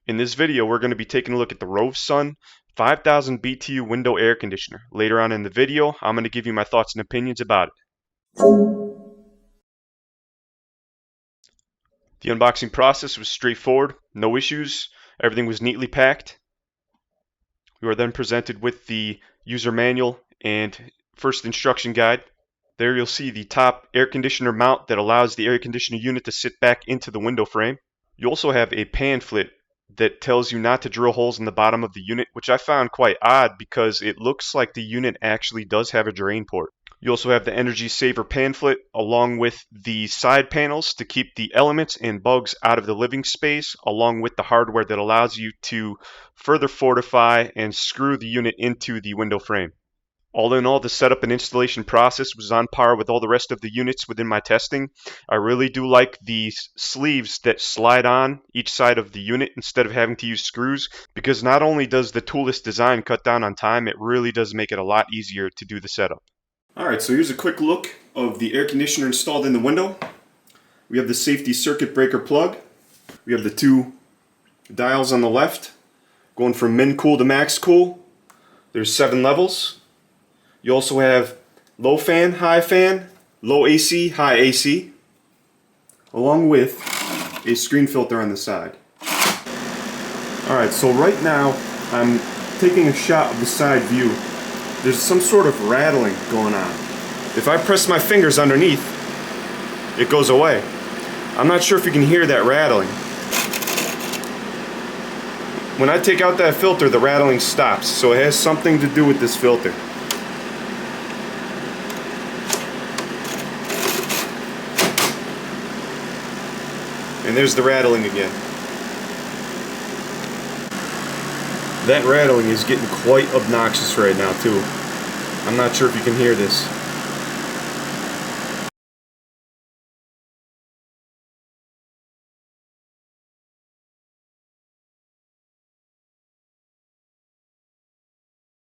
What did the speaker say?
In this video, we're going to be taking a look at the Rovsun 5000 BTU Window Air Conditioner. Later on in the video, I'm going to give you my thoughts and opinions about it. The unboxing process was straightforward, no issues, everything was neatly packed. We were then presented with the user manual and first instruction guide. There you'll see the top air conditioner mount that allows the air conditioner unit to sit back into the window frame. You also have a pamphlet that tells you not to drill holes in the bottom of the unit, which I found quite odd because it looks like the unit actually does have a drain port. You also have the energy saver pamphlet along with the side panels to keep the elements and bugs out of the living space, along with the hardware that allows you to further fortify and screw the unit into the window frame. All in all, the setup and installation process was on par with all the rest of the units within my testing. I really do like the sleeves that slide on each side of the unit instead of having to use screws, because not only does the toolless design cut down on time, it really does make it a lot easier to do the setup. Alright, so here's a quick look of the air conditioner installed in the window. We have the safety circuit breaker plug. We have the two dials on the left going from min cool to max cool. There's 7 levels. You also have low fan, low AC, high AC, along with a screen filter on the side. Alright, so right now I'm taking a shot of the side view. There's some sort of rattling going on. If I press my fingers underneath, it goes away. I'm not sure if you can hear that rattling. When I take out that filter, the rattling stops, so it has something to do with this filter. And there's the rattling again. That rattling is getting quite obnoxious right now too. I'm not sure if you can hear this.